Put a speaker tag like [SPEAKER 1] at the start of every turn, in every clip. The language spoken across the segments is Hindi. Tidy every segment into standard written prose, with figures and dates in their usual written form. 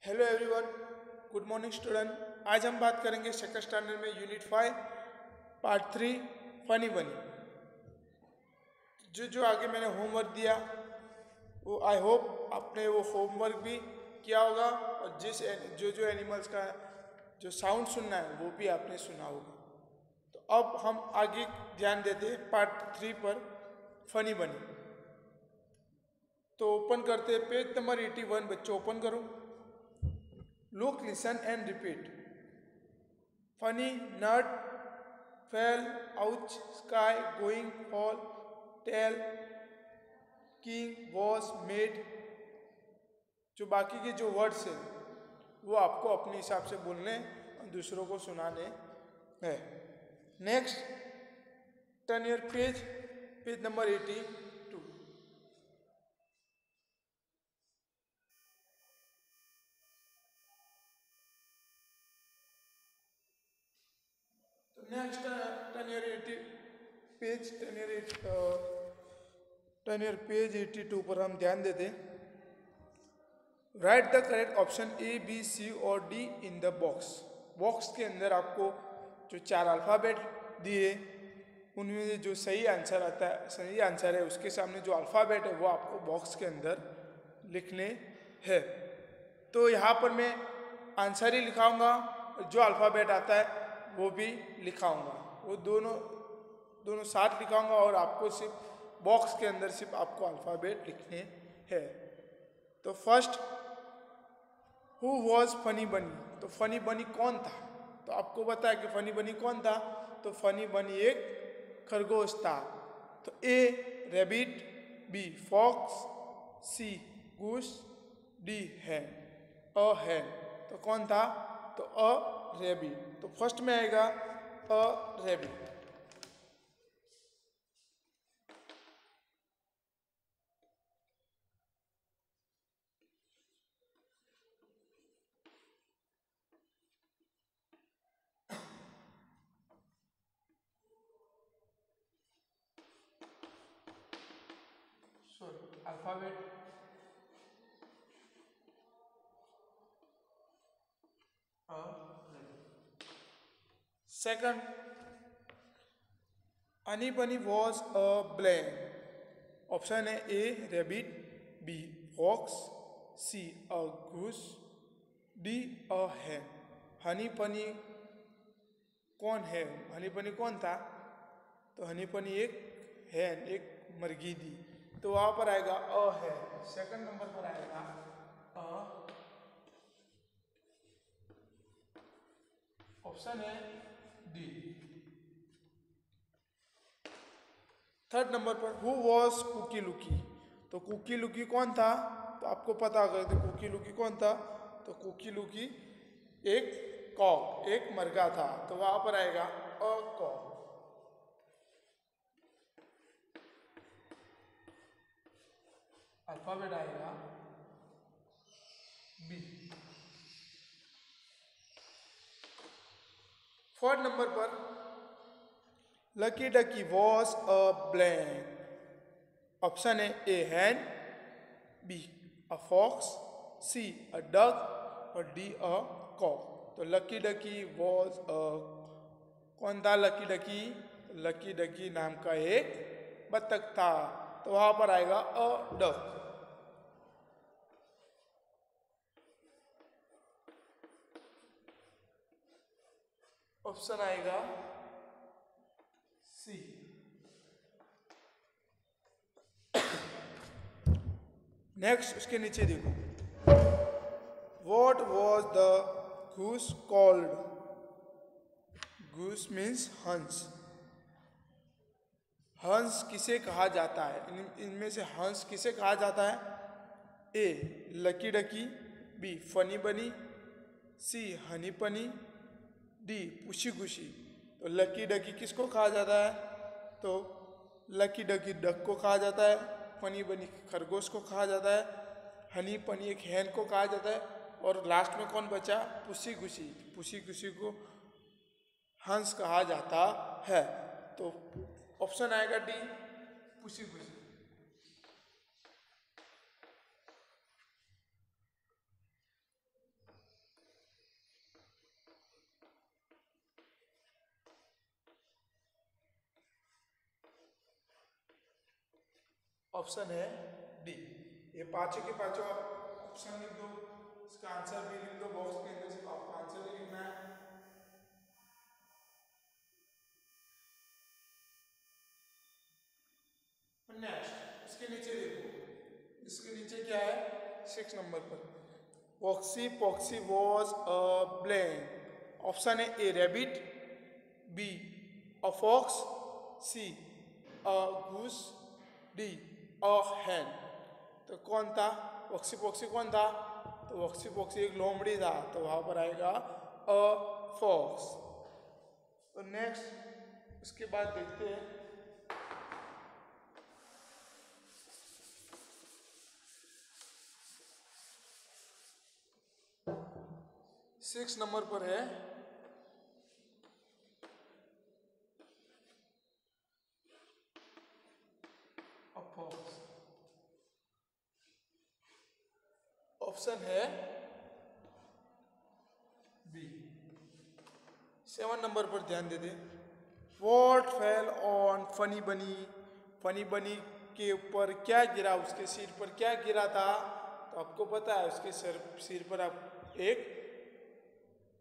[SPEAKER 1] Hello everyone, good morning student. आज हम बात करेंगे सेकंड स्टैंडर्ड में यूनिट 5 पार्ट 3 फनी बनी। जो जो आगे मैंने होमवर्क दिया वो आई होप आपने वो होमवर्क भी किया होगा, और जो जो एनिमल्स का जो साउंड सुनना है वो भी आपने सुना होगा। तो अब हम आगे ध्यान देते हैं पार्ट 3 पर, फनी बनी। तो ओपन करते हैं पेज नंबर 81। बच्चों ओपन करो। Look, listen and repeat. Funny, nut, fell, ouch, sky, going, fall, tell, king, was, made। जो बाकी के जो वर्ड्स हैं वो आपको अपने हिसाब से बोलने और दूसरों को सुनाने हैं। Next, turn your page number 82। Next, turn your 80 page turn your page 82 पर हम ध्यान देते हैं। Right the correct option A, B, C और D in the box. Box के अंदर आपको जो 4 अल्फ़ाबेट दिए उनमें से जो सही आंसर आता है, सही आंसर है उसके सामने जो अल्फ़ाबेट है वो आपको बॉक्स के अंदर लिखने हैं। तो यहाँ पर मैं आंसर ही लिखाऊंगा, जो अल्फ़ाबेट आता है वो भी लिखाऊंगा। वो दोनों साथ लिखाऊंगा और आपको सिर्फ बॉक्स के अंदर सिर्फ आपको अल्फ़ाबेट लिखने हैं। तो फर्स्ट, हु वॉज फनी बनी। तो फनी बनी कौन था? तो आपको बताया कि फनी बनी कौन था। तो फनी बनी एक खरगोश था। तो ए रैबिट, बी फॉक्स, सी गूस, डी हैन। अ हैन। तो कौन था? तो अ रैबिट। तो फर्स्ट में आएगा a rabbit. Sorry, alphabet a rabbit. Second, Honey बनी वॉज अ ब्लैंक। ऑप्शन है A rabbit, B fox, C a goose, D a हैन। हनी पनी कौन है? हनी पनी कौन था? तो हनी पनी एक हैन, एक मुर्गी थी। तो वहां पर आएगा अ है। सेकंड नंबर पर आएगा अ। ऑप्शन है डी। थर्ड नंबर पर हु वॉज कुकी लुकी। तो कुकी लुकी कौन था? तो आपको पता होगा तो कुकी लुकी कौन था? तो कुकी लुकी एक कॉक, एक मरगा था। तो वहां पर आएगा अ कॉक। अल्फाबेट आएगा बी। फोर्थ नंबर पर lucky ducky was a blank. Option है A hen, B a fox, C a duck और डी अ कॉक। तो लकी डकी वॉज अ, कौन था लकी डकी? लकी डकी नाम का एक बतख था। तो वहां पर आएगा अ डक। ऑप्शन आएगा सी। नेक्स्ट, उसके नीचे देखो, वॉट वॉज द घूस कॉल्ड। घूस मीन्स हंस। हंस किसे कहा जाता है? इनमें से हंस किसे कहा जाता है? ए लकी डकी, बी फनी बनी, सी हनी पनी, डी पुशी खुशी। तो लकी डकी किसको कहा जाता है? तो लकी डकी डक को कहा जाता है, फनी बनी खरगोश को कहा जाता है, हनी पनी एक हैन को कहा जाता है, और लास्ट में कौन बचा? पुसी खुशी। पुसी खुशी को हंस कहा जाता है। तो ऑप्शन आएगा डी, पुसी खुशी। ऑप्शन है डी। ये पांचों के पांचों आप ऑप्शन लिख दो, इसका आंसर भी लिख दो बॉक्स के अंदर, सिर्फ आपको आंसर ही लिखना है। नेक्स्ट इसके नीचे देखो, इसके नीचे क्या है 6 नंबर पर, woxy poxy was a blank. Option है A rabbit, B a fox, C a goose, D a hen. तो कौन था वॉक्सी पॉक्सी, कौन था? तो वॉक्सी पॉक्सी एक लोमड़ी था, तो वहां पर आएगा अ फॉक्स। तो नेक्स्ट इसके बाद देखते हैं 6 नंबर पर है फॉक्स। ऑप्शन है बी। 7 नंबर पर ध्यान दे दे, what fail on funny bunny. Funny bunny के ऊपर क्या गिरा, उसके सिर पर क्या गिरा था? तो आपको पता है उसके सिर पर आप एक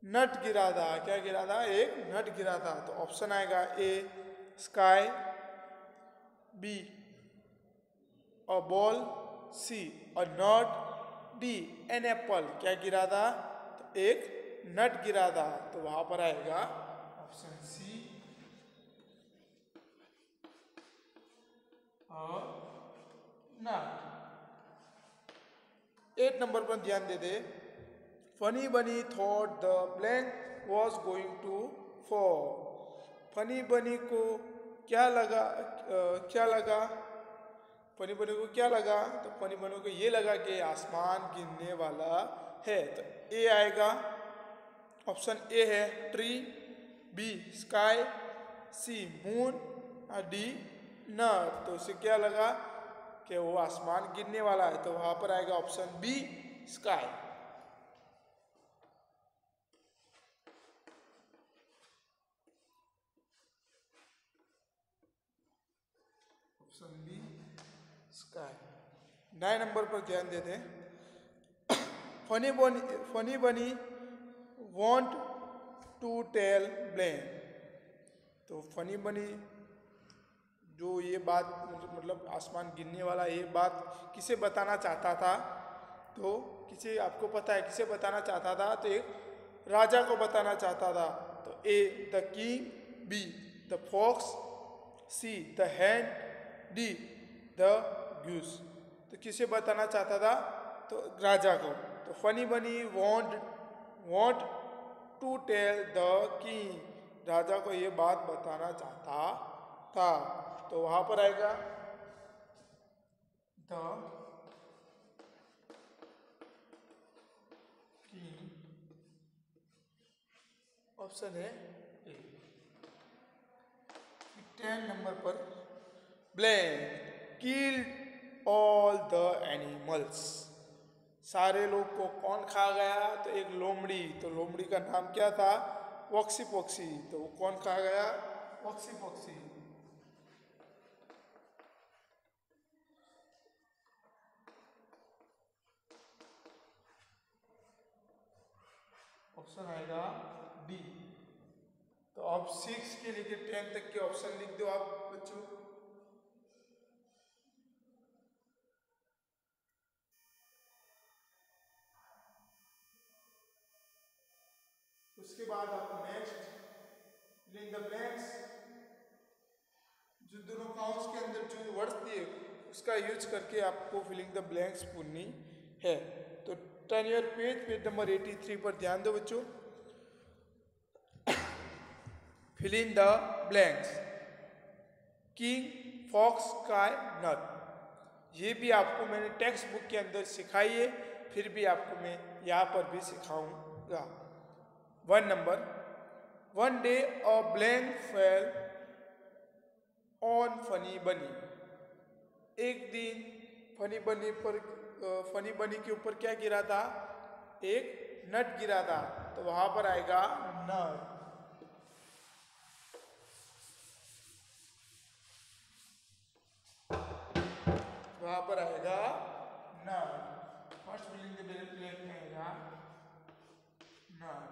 [SPEAKER 1] नट गिरा था। क्या गिरा था? एक नट गिरा था। तो ऑप्शन आएगा A sky, B a ball, C a nut, D an apple. क्या गिरा था? तो एक नट गिरा था, तो वहां पर आएगा ऑप्शन सी नट। 8 नंबर पर ध्यान दे दे, funny bunny thought the blank was going to fall. Funny bunny को क्या लगा, फनी बनी को क्या लगा? तो फनी बनी को ये लगा कि आसमान गिरने वाला है। तो ए आएगा, ऑप्शन ए है ट्री, बी स्काई, सी मून, डी नट। तो उसे क्या लगा कि वो आसमान गिरने वाला है, तो वहां पर आएगा option B sky. Option B sky. 9 number पर ध्यान देते हैं, funny bunny want to tell blank. तो फनी बनी जो ये बात मतलब आसमान गिरने वाला ये बात किसे बताना चाहता था? तो किसे, आपको पता है किसे बताना चाहता था? तो एक राजा को बताना चाहता था। तो A the king, B the fox, C the hen, D the goose. तो किसे बताना चाहता था? तो राजा को। तो funny bunny want to tell the king, राजा को ये बात बताना चाहता था। तो वहां पर आएगा द किंग। ऑप्शन है ए। 10 नंबर पर blank killed all the animals. सारे लोग को कौन खा गया? तो एक लोमड़ी। तो लोमड़ी का नाम क्या था? वॉक्सी पॉक्सी। तो वो कौन खा गया? वॉक्सी पॉक्सी। ऑप्शन आएगा डी। तो अब 6 के लेके 10 तक के ऑप्शन लिख दो आप बच्चों। उसके बाद आप next fill in the blanks, जो दोनों काउंट्स के अंदर जो वर्ड्स दिए उसका यूज करके आपको फिलिंग द ब्लैंक्स पूछनी है। तो टर्न योर पेज नंबर 83 पर ध्यान दो बच्चों। Fill in the blanks, king, fox, sky, nut. ये भी आपको मैंने टेक्स्ट बुक के अंदर सिखाई है, फिर भी आपको मैं यहाँ पर भी सिखाऊंगा। 1 number, one day a blank fail on funny बनी। एक दिन फनी बनी के ऊपर क्या गिरा था? एक नट गिरा था। तो वहां पर आएगा नट। वहां पर आएगा नर्व। फर्स्ट बिल्डिंग के ब्लैंक में आएगा नर्व।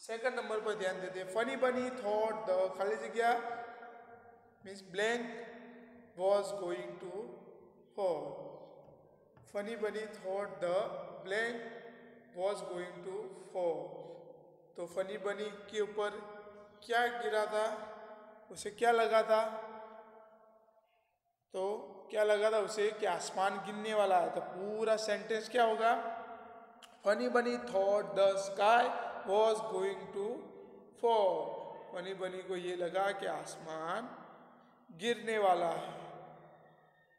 [SPEAKER 1] सेकंड नंबर पर ध्यान देते हैं। फनी बनी थॉट द खाली जगह means blank was going to fall. Funny bunny thought the blank was going to fall. तो फनी बनी के ऊपर क्या गिरा था, उसे क्या लगा था, तो क्या लगा था उसे कि आसमान गिरने वाला है। तो पूरा सेंटेंस क्या होगा, funny bunny thought the sky was going to fall. Funny bunny को ये लगा कि आसमान गिरने वाला है,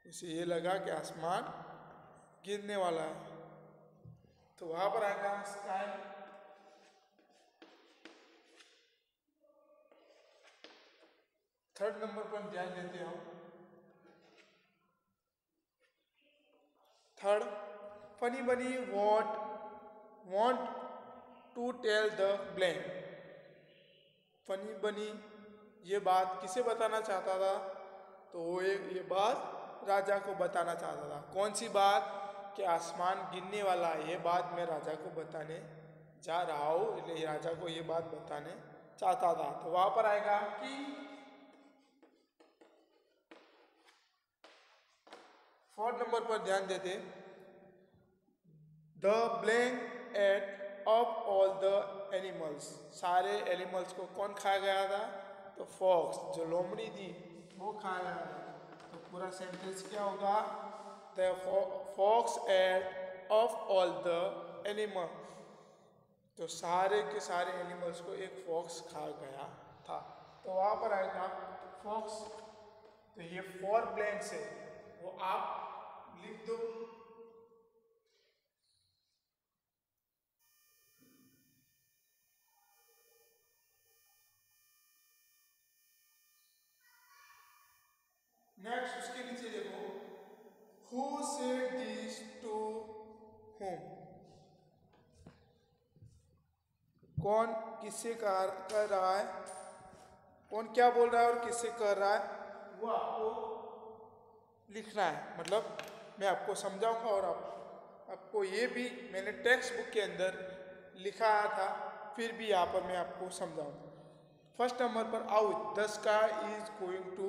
[SPEAKER 1] उसे ये लगा कि आसमान गिरने वाला है। तो वहां पर आएगा स्काई। थर्ड नंबर पर ध्यान देते हो। थर्ड, फनी बनी want to tell the blank। Funny बनी ये बात किसे बताना चाहता था, तो वो ये बात राजा को बताना चाहता था। कौन सी बात, कि आसमान गिरने वाला है, ये बात मैं राजा को बताने जा रहा हूँ, इसलिए राजा को ये बात बताने चाहता था। तो वहां पर आएगा कि फोर्थ नंबर पर ध्यान देते, the blank eight off all the animals. सारे एनिमल्स को कौन खा गया था, तो फॉक्स, जो लोमड़ी थी वो खा गया था। तो पूरा सेंटेंस क्या होगा, the fox ate off all the animals. तो सारे के सारे एनिमल्स को एक फॉक्स खा गया था। तो वहां पर आएगा फॉक्स। तो ये 4 ब्लैंक्स है, वो आप लिख दो। नेक्स्ट उसके नीचे देखो, who said this to whom। कौन किससे कर रहा है, कौन क्या बोल रहा है और किससे कर रहा है, वो आपको लिखना है। मतलब मैं आपको समझाऊंगा और आपको ये भी मैंने टेक्स्ट बुक के अंदर लिखा था, फिर भी यहाँ पर मैं आपको समझाऊंगा। फर्स्ट नंबर पर out the sky is going to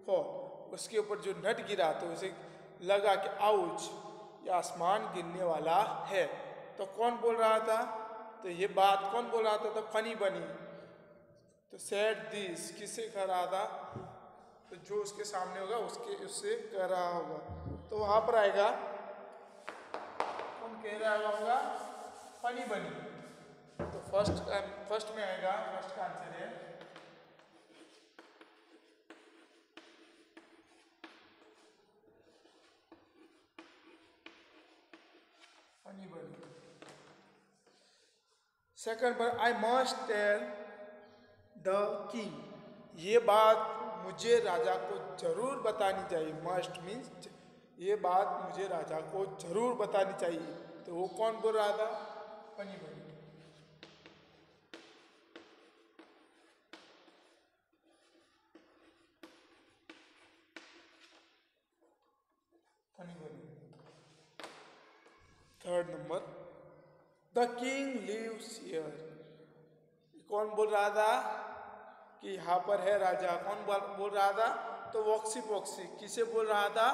[SPEAKER 1] fall. उसके ऊपर जो नट गिरा तो उसे लगा कि आउच, ये आसमान गिरने वाला है। तो कौन बोल रहा था, तो ये बात कौन बोल रहा था, तो फनी बनी। तो सैड दिस किससे कर रहा था, तो जो उसके सामने होगा उससे कर रहा होगा। तो वहां पर आएगा कौन कह रहा होगा, फनी बनी। तो फर्स्ट में आएगा, फर्स्ट का आंसर है फनी बनी। सेकंड पर I must tell the king. ये बात मुझे राजा को जरूर बतानी चाहिए। मस्ट मीन्स ये बात मुझे राजा को जरूर बतानी चाहिए। तो वो कौन बोल रहा था, funny bunny. Funny bunny. Third number, the king lives here. कौन बोल रहा था कि यहाँ पर है राजा, कौन बोल रहा था, तो वॉक्सी पॉक्सी। किसे बोल रहा था,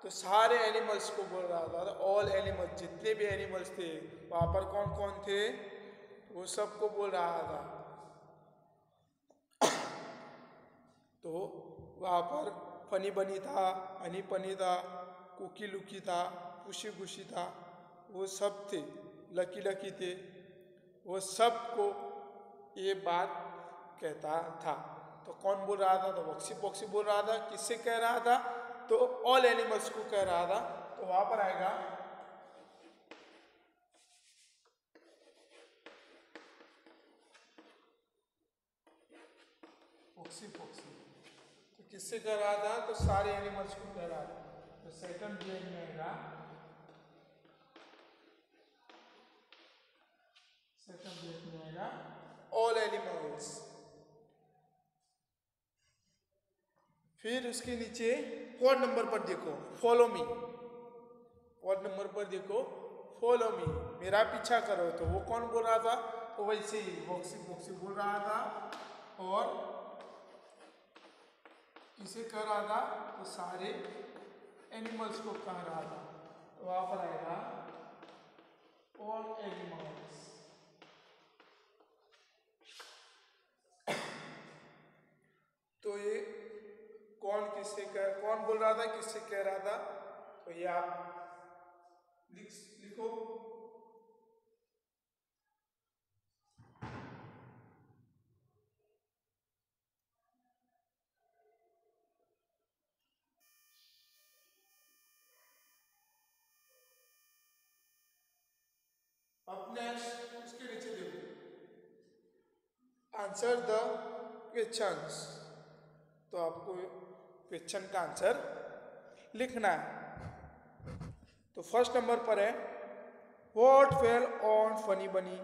[SPEAKER 1] तो सारे एनिमल्स को बोल रहा था। ऑल एनिमल्स, जितने भी एनिमल्स थे वहां पर कौन कौन थे, वो सबको बोल रहा था। तो वहां पर फनी बनी था, हनी पनी था, कुकी लुकी था, खुशी खुशी था, वो सब थे, लकी लकी थे, वो सबको ये बात कहता था। तो कौन बोल रहा था, तो वॉक्सी पॉक्सी बोल रहा था। किससे कह रहा था, तो ऑल एनिमल्स को कह रहा था। तो वहां पर आएगा वॉक्सी पॉक्सी। तो किससे कह रहा था, तो सारे एनिमल्स को कह रहा था। तो सेकंड ब्लेड में आएगा, सेकंड ब्लेड में आएगा ऑल एनिमल्स। फिर उसके नीचे फोर्थ नंबर पर देखो फॉलो मी, फोर्थ नंबर पर देखो फॉलो मी, मेरा पीछा करो। तो वो कौन बोल रहा था? तो वैसे ही बॉक्सी बॉक्सी बोल रहा था और किसे कह रहा था? तो सारे एनिमल्स को कह रहा था। तो वहां पर आएगा ऑल एनिमल्स। तो ये कौन बोल रहा था, किससे कह रहा था? तो ये आप लिखो। अब नेक्स्ट उसके नीचे देखो, आंसर द क्वेश्चंस। तो आपको क्वेश्चन का आंसर लिखना है। तो फर्स्ट नंबर पर है what fail on funny bunny.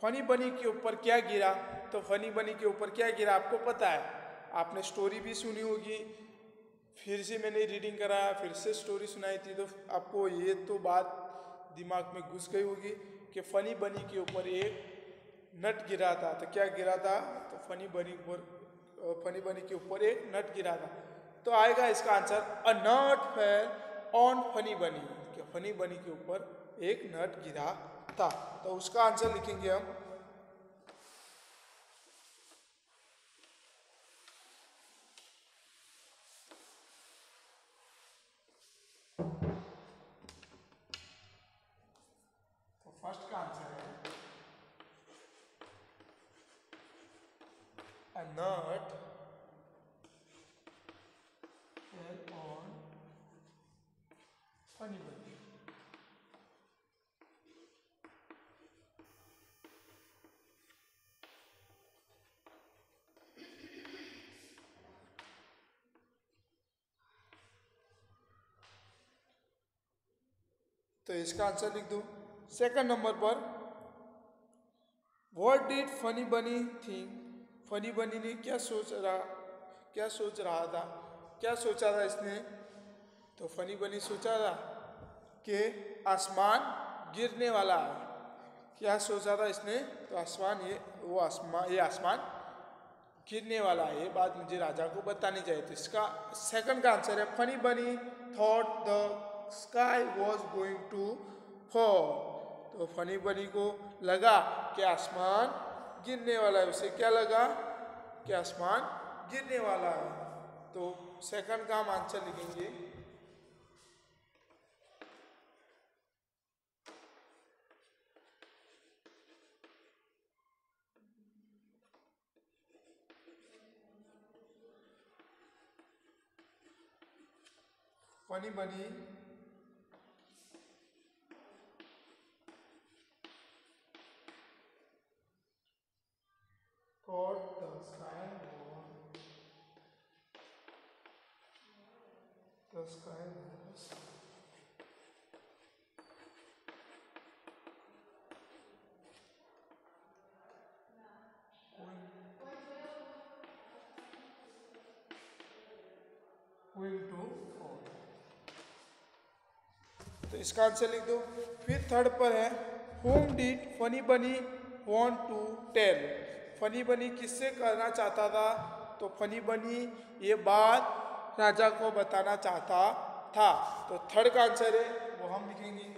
[SPEAKER 1] Funny bunny के ऊपर क्या गिरा? तो फनी बनी के ऊपर क्या गिरा आपको पता है, आपने स्टोरी भी सुनी होगी, फिर से मैंने रीडिंग कराया, फिर से स्टोरी सुनाई थी, तो आपको ये तो बात दिमाग में घुस गई होगी कि फनी बनी के ऊपर एक नट गिरा था। तो क्या गिरा था? तो फनी बनी के ऊपर एक नट गिरा था। तो आएगा इसका answer a nut fell on funny bunny, कि फनी बनी के ऊपर एक नट गिरा था। तो उसका आंसर लिखेंगे हम तो फर्स्ट का आंसर है a nut fell on funny bunny। तो इसका आंसर लिख दूं। सेकंड नंबर पर व्हाट डिड फनी बनी थिंक। फनी बनी ने क्या सोच रहा था, क्या सोचा था इसने? तो फनी बनी सोचा था कि आसमान गिरने वाला है। क्या सोचा था इसने? तो ये आसमान गिरने वाला है, ये बात मुझे राजा को बतानी चाहिए। तो इसका सेकंड का आंसर है funny bunny thought the sky was going to fall. तो फनी बनी को लगा कि आसमान गिरने वाला है। उसे क्या लगा? कि आसमान गिरने वाला है। तो सेकंड का हम आंसर लिखेंगे फनी बनी thought the sky was going to fall। तो इसका आंसर लिख दो। फिर थर्ड पर है whom did फनी बनी want to tell। फनी बनी किससे करना चाहता था? तो फनी बनी ये बात राजा को बताना चाहता था। तो थर्ड का आंसर है वो हम लिखेंगे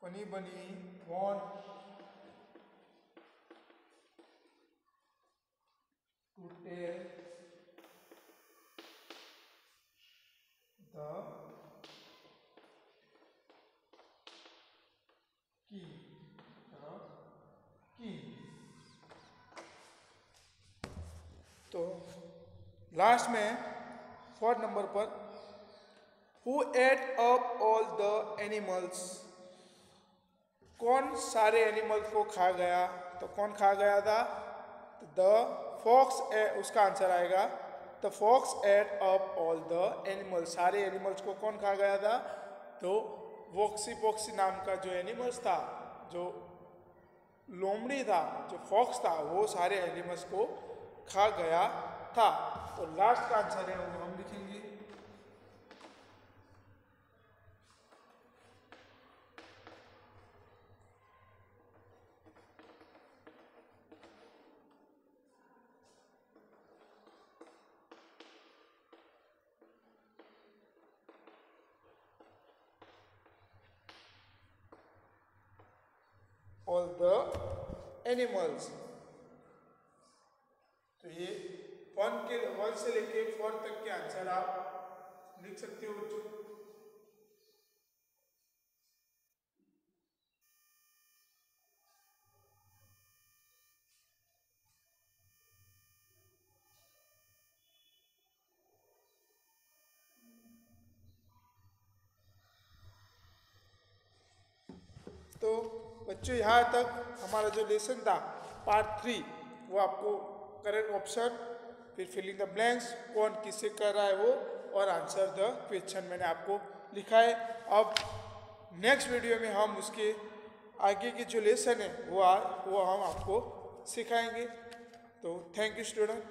[SPEAKER 1] फनी बनी want to tell the king। तो लास्ट में फोर्थ नंबर पर who ate up all the animals. कौन सारे एनिमल्स को खा गया? तो कौन खा गया था? The fox. उसका आंसर आएगा the fox ate up all the animals. सारे एनिमल्स को कौन खा गया था? तो वॉक्सी पॉक्सी नाम का जो एनिमल्स था, जो लोमड़ी था, जो फॉक्स था, वो सारे एनिमल्स को खा गया था। तो लास्ट का आंसर है वो हम लिखेंगे ऑल द एनिमल्स। तो ये 1 से लेके 4 तक के आंसर आप लिख सकते हो बच्चों। तो बच्चों यहाँ तक हमारा जो लेसन था पार्ट 3, वो आपको करेक्ट ऑप्शन, फिर फिलिंग द ब्लैंक्स, कौन किससे कर रहा है वो, और आंसर द क्वेश्चन मैंने आपको लिखा है। अब नेक्स्ट वीडियो में हम उसके आगे की जो लेसन है वो हम आपको सिखाएंगे। तो थैंक यू स्टूडेंट।